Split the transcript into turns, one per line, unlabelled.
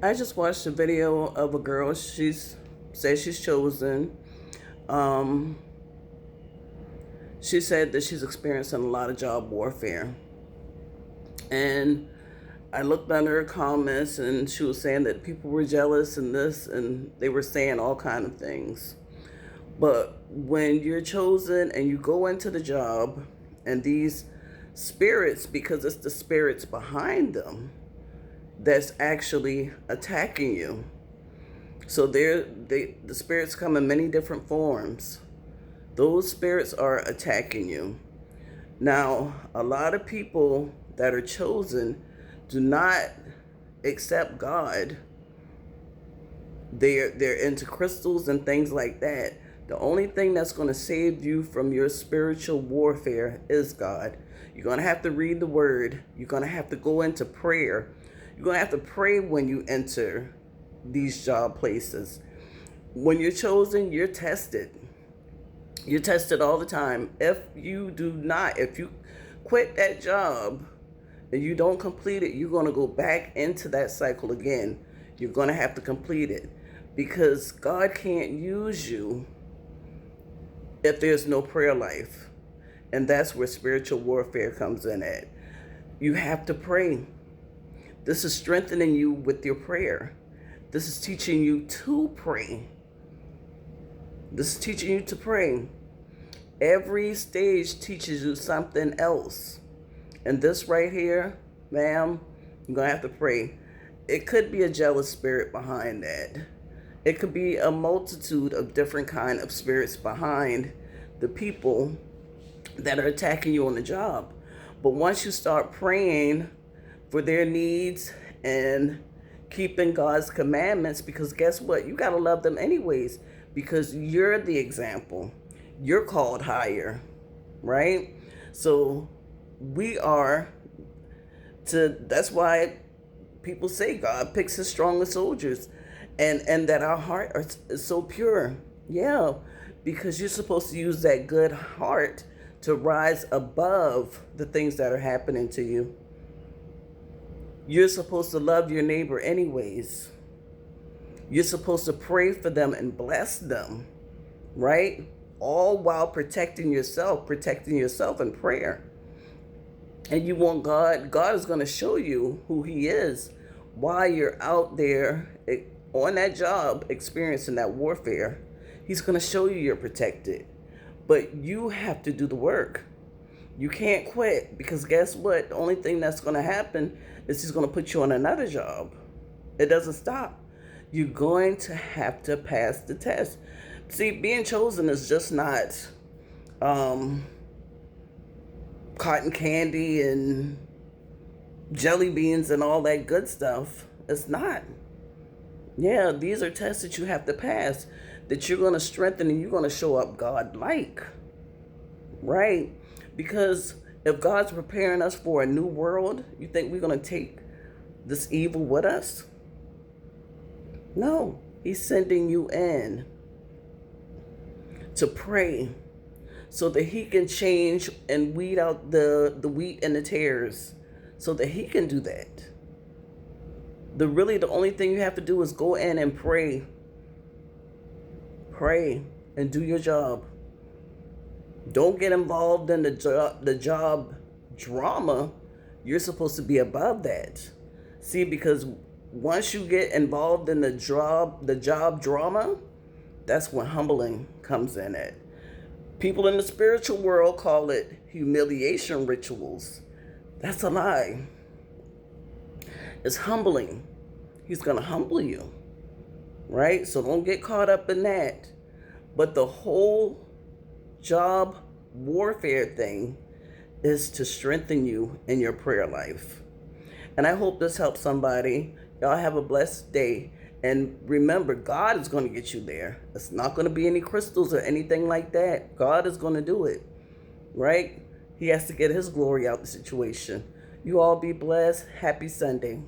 I just watched a video of a girl. Says she's chosen. Um, she said that she's experiencing a lot of job warfare. And I looked under her comments and she was saying that people were jealous and this and they were saying all kind of things. But when you're chosen and you go into the job and these spirits, because it's the spirits behind them that's actually attacking you. So the spirits come in many different forms. Those spirits are attacking you. Now, a lot of people that are chosen do not accept God. They're into crystals and things like that. The only thing that's going to save you from your spiritual warfare is God. You're going to have to read the word. You're going to have to go into prayer. You're going to have to pray when you enter these job places. When you're chosen, you're tested. You're tested all the time. If you quit that job and you don't complete it, you're going to go back into that cycle again. You're going to have to complete it because God can't use you if there's no prayer life. And that's where spiritual warfare comes in at. You have to pray. This is strengthening you with your prayer. This is teaching you to pray. This is teaching you to pray. Every stage teaches you something else. And this right here, ma'am, you're going to have to pray. It could be a jealous spirit behind that. It could be a multitude of different kind of spirits behind the people that are attacking you on the job. But once you start praying for their needs and keeping God's commandments, because guess what? You got to love them anyways because you're the example. You're called higher, right? So we are that's why people say God picks his strongest soldiers and that our heart is so pure. Yeah, because you're supposed to use that good heart to rise above the things that are happening to you. You're supposed to love your neighbor anyways. You're supposed to pray for them and bless them, right? All while protecting yourself in prayer. And you want God is going to show you who he is while you're out there on that job experiencing that warfare. He's going to show you you're protected. But you have to do the work. You can't quit because guess what? The only thing that's going to happen is he's going to put you on another job. It doesn't stop. You're going to have to pass the test. See, being chosen is just not cotton candy and jelly beans and all that good stuff. It's not. Yeah, these are tests that you have to pass, that you're going to strengthen and you're going to show up God-like. Right? Because if God's preparing us for a new world, you think we're going to take this evil with us? No. He's sending you in to pray so that he can change and weed out the wheat and the tares so that he can do that. The only thing you have to do is go in and pray. Pray and do your job. Don't get involved in the job drama. You're supposed to be above that. See, because once you get involved in the job drama, that's when humbling comes in it. People in the spiritual world call it humiliation rituals. That's a lie. It's humbling. He's going to humble you, right? So don't get caught up in that. But the whole job warfare thing is to strengthen you in your prayer life. And I hope this helps somebody. Y'all have a blessed day. And remember, God is going to get you there. It's not going to be any crystals or anything like that. God is going to do it, right? He has to get his glory out of the situation. You all be blessed. Happy Sunday.